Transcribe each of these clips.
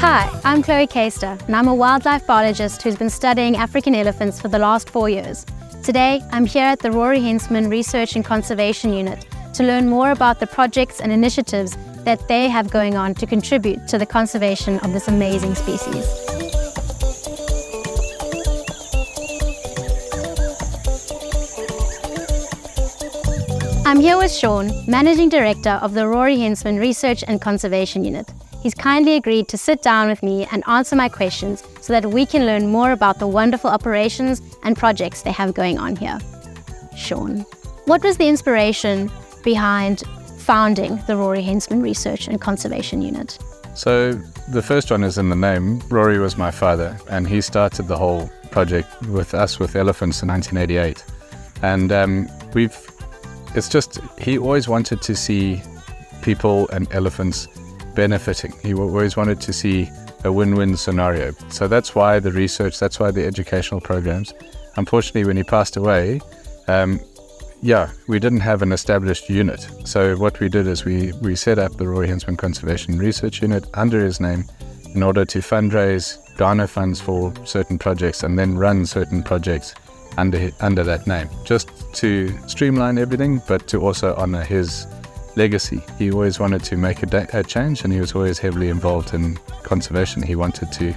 Hi, I'm Chloe Kester, and I'm a wildlife biologist who's been studying African elephants for the last 4 years. Today, I'm here at the Rory Hensman Research and Conservation Unit to learn more about the projects and initiatives that they have going on to contribute to the conservation of this amazing species. I'm here with Sean, Managing Director of the Rory Hensman Research and Conservation Unit. He's kindly agreed to sit down with me and answer my questions so that we can learn more about the wonderful operations and projects they have going on here. Sean, what was the inspiration behind founding the Rory Hensman Research and Conservation Unit? So the first one is in the name. Rory was my father, and he started the whole project with us with elephants in 1988. And he always wanted to see people and elephants benefiting. He always wanted to see a win-win scenario. So that's why the research, that's why the educational programs. Unfortunately, when he passed away, we didn't have an established unit. So what we did is we set up the Rory Hensman Conservation Research Unit under his name in order to fundraise, garner funds for certain projects, and then run certain projects under that name, just to streamline everything, but to also honor his legacy. He always wanted to make a change, and he was always heavily involved in conservation. He wanted to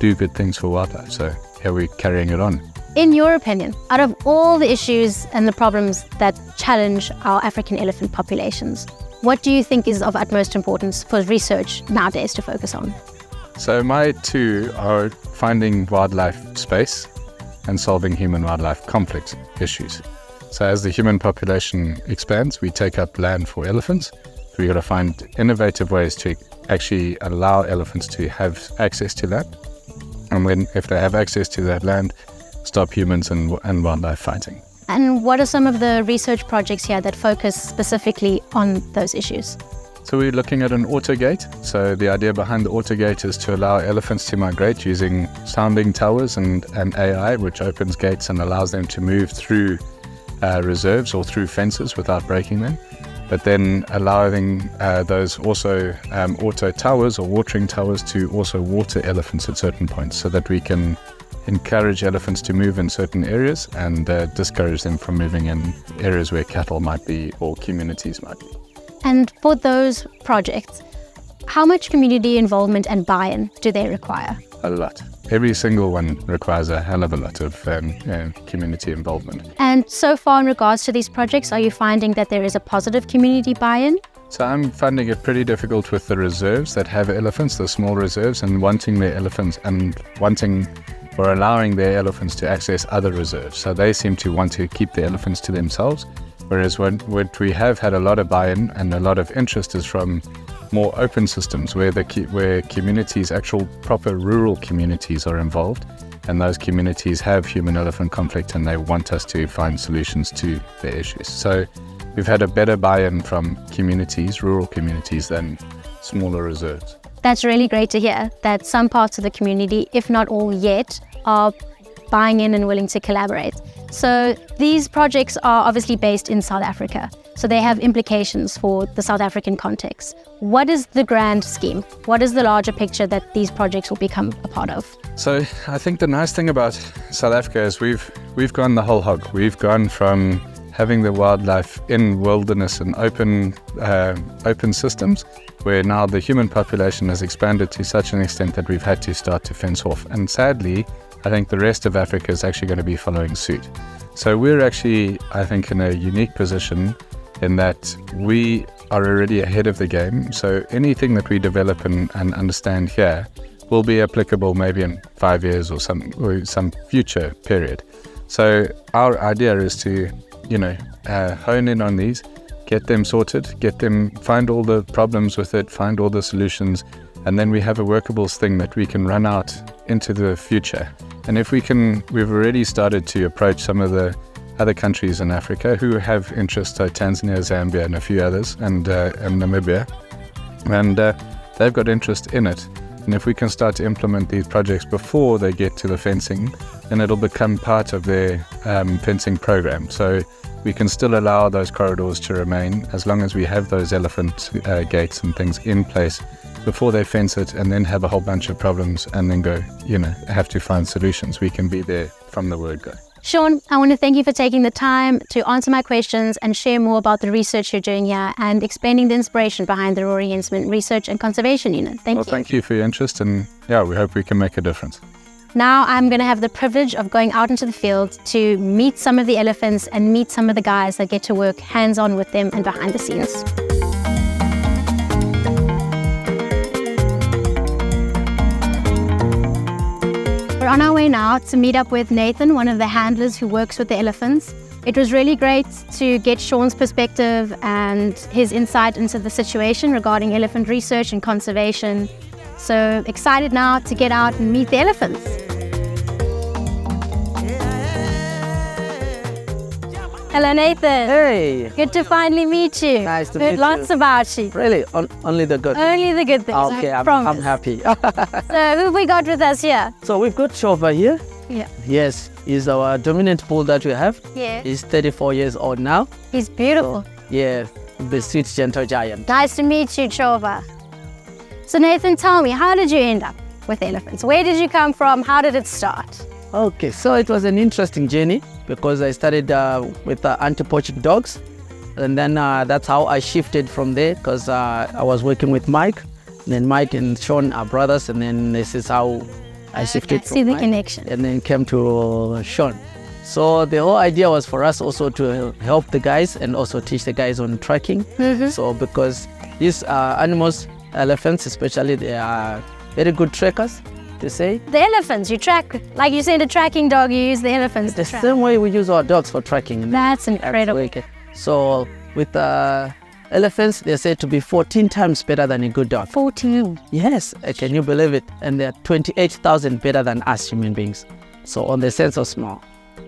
do good things for wildlife, so here we're carrying it on. In your opinion, out of all the issues and the problems that challenge our African elephant populations, what do you think is of utmost importance for research nowadays to focus on? So my two are finding wildlife space and solving human-wildlife conflict issues. So as the human population expands, we take up land for elephants. We've got to find innovative ways to actually allow elephants to have access to that. And then if they have access to that land, stop humans and wildlife fighting. And what are some of the research projects here that focus specifically on those issues? So we're looking at an autogate. So the idea behind the autogate is to allow elephants to migrate using sounding towers and AI, which opens gates and allows them to move through reserves or through fences without breaking them, but then allowing those also auto towers or watering towers to also water elephants at certain points, so that we can encourage elephants to move in certain areas and discourage them from moving in areas where cattle might be or communities might be. And for those projects, how much community involvement and buy-in do they require? A lot. Every single one requires a hell of a lot of community involvement. And so far in regards to these projects, are you finding that there is a positive community buy-in? So I'm finding it pretty difficult with the reserves that have elephants, the small reserves, and wanting their elephants and allowing their elephants to access other reserves. So they seem to want to keep the elephants to themselves. Whereas what we have had a lot of buy-in and a lot of interest is from more open systems where communities, actual proper rural communities are involved, and those communities have human-elephant conflict and they want us to find solutions to their issues. So we've had a better buy-in from communities, rural communities, than smaller reserves. That's really great to hear that some parts of the community, if not all yet, are buying in and willing to collaborate. So these projects are obviously based in South Africa, so they have implications for the South African context. What is the grand scheme? What is the larger picture that these projects will become a part of? So I think the nice thing about South Africa is we've gone the whole hog. We've gone from having the wildlife in wilderness and open systems, where now the human population has expanded to such an extent that we've had to start to fence off. And sadly, I think the rest of Africa is actually going to be following suit. So we're actually, I think, in a unique position in that we are already ahead of the game. So anything that we develop and understand here will be applicable maybe in 5 years or some future period. So our idea is to, hone in on these, get them sorted, find all the problems with it, find all the solutions, and then we have a workable thing that we can run out into the future. And if we've already started to approach some of the other countries in Africa who have interest, so Tanzania, Zambia, and a few others, and Namibia, and they've got interest in it. And if we can start to implement these projects before they get to the fencing, then it'll become part of their fencing program. So we can still allow those corridors to remain as long as we have those elephant gates and things in place before they fence it and then have a whole bunch of problems and then go, have to find solutions. We can be there from the word go. Sean, I want to thank you for taking the time to answer my questions and share more about the research you're doing here and explaining the inspiration behind the Rory Hensman Research and Conservation Unit. Thank you. Thank you for your interest, and we hope we can make a difference. Now I'm going to have the privilege of going out into the field to meet some of the elephants and meet some of the guys that get to work hands-on with them and behind the scenes. We're on our way now to meet up with Nathan, one of the handlers who works with the elephants. It was really great to get Sean's perspective and his insight into the situation regarding elephant research and conservation. So excited now to get out and meet the elephants. Hello, Nathan. Hey. Good to finally meet you. Nice to meet you. Heard lots about you. Really? Only the good? Only the good things. Okay, I I'm promise. happy. So who have we got with us here? So we've got Shova here. Yeah. Yes, he's our dominant bull that we have. Yeah. He's 34 years old now. He's beautiful. Yeah, the sweet, gentle giant. Nice to meet you, Chova. So Nathan, tell me, how did you end up with elephants? Where did you come from? How did it start? Okay, so it was an interesting journey because I started with anti-poaching dogs, and then that's how I shifted from there because I was working with Mike, and then Mike and Sean are brothers, and then this is how I shifted from see the Mike, connection. and then came to Sean. So the whole idea was for us also to help the guys and also teach the guys on tracking. So because these animals, elephants especially, they are very good trackers, to say. The elephants, you track, like you said, a tracking dog, you use the elephants The to track. same way we use our dogs for tracking. That's incredible. Okay. So with elephants, they're said to be 14 times better than a good dog. 14. Yes, can you believe it? And they're 28,000 better than us human beings. So on the sense of small.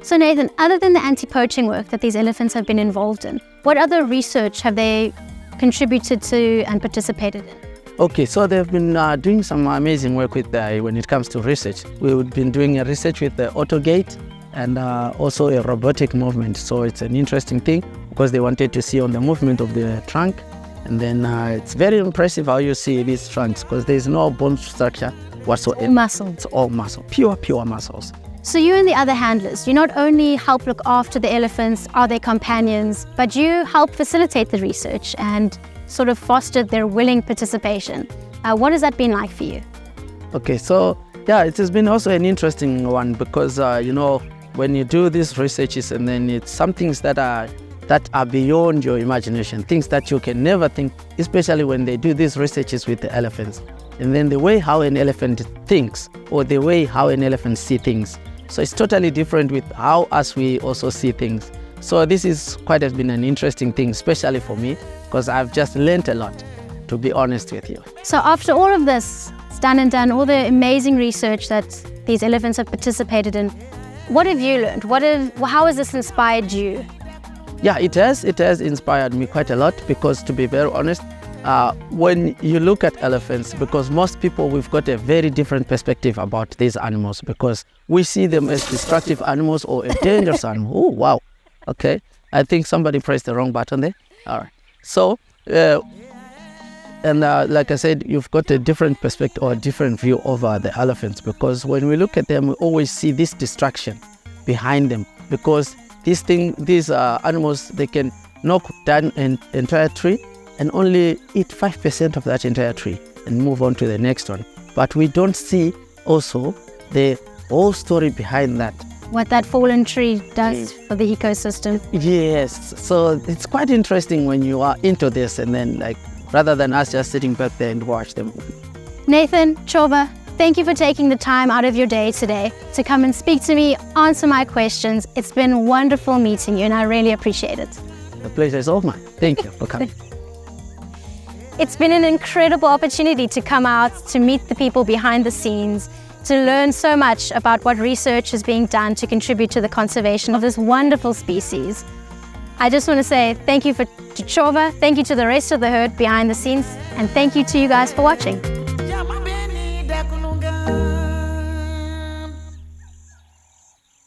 So Nathan, other than the anti-poaching work that these elephants have been involved in, what other research have they contributed to and participated in? Okay, so they've been doing some amazing work with when it comes to research. We've been doing a research with the autogate and also a robotic movement. So it's an interesting thing because they wanted to see on the movement of the trunk. And then it's very impressive how you see these trunks because there's no bone structure whatsoever. All muscle. It's all muscle, pure muscles. So you and the other handlers, you not only help look after the elephants, are their companions, but you help facilitate the research and sort of foster their willing participation. What has that been like for you? Okay, so yeah, it has been also an interesting one because when you do these researches and then it's some things that are beyond your imagination, things that you can never think, especially when they do these researches with the elephants. And then the way how an elephant thinks or the way how an elephant sees things. So it's totally different with how us we also see things. So this is has been an interesting thing, especially for me, because I've just learned a lot, to be honest with you. So after all of this, it's done, all the amazing research that these elephants have participated in, what have you learned? How has this inspired you? Yeah, it has inspired me quite a lot because, to be very honest, when you look at elephants, because most people, we've got a very different perspective about these animals because we see them as destructive animals or a dangerous animal. Oh, wow. Okay. I think somebody pressed the wrong button there. All right. So, like I said, you've got a different perspective or a different view over the elephants because when we look at them, we always see this distraction behind them because these animals, they can knock down an entire tree and only eat 5% of that entire tree and move on to the next one. But we don't see also the whole story behind that. What that fallen tree does for the ecosystem. Yes, so it's quite interesting when you are into this and then rather than us just sitting back there and watch them. Nathan, Chova, thank you for taking the time out of your day today to come and speak to me, answer my questions. It's been wonderful meeting you and I really appreciate it. The pleasure is all mine. Thank you for coming. It's been an incredible opportunity to come out, to meet the people behind the scenes, to learn so much about what research is being done to contribute to the conservation of this wonderful species. I just want to say thank you to Chova, thank you to the rest of the herd behind the scenes, and thank you to you guys for watching.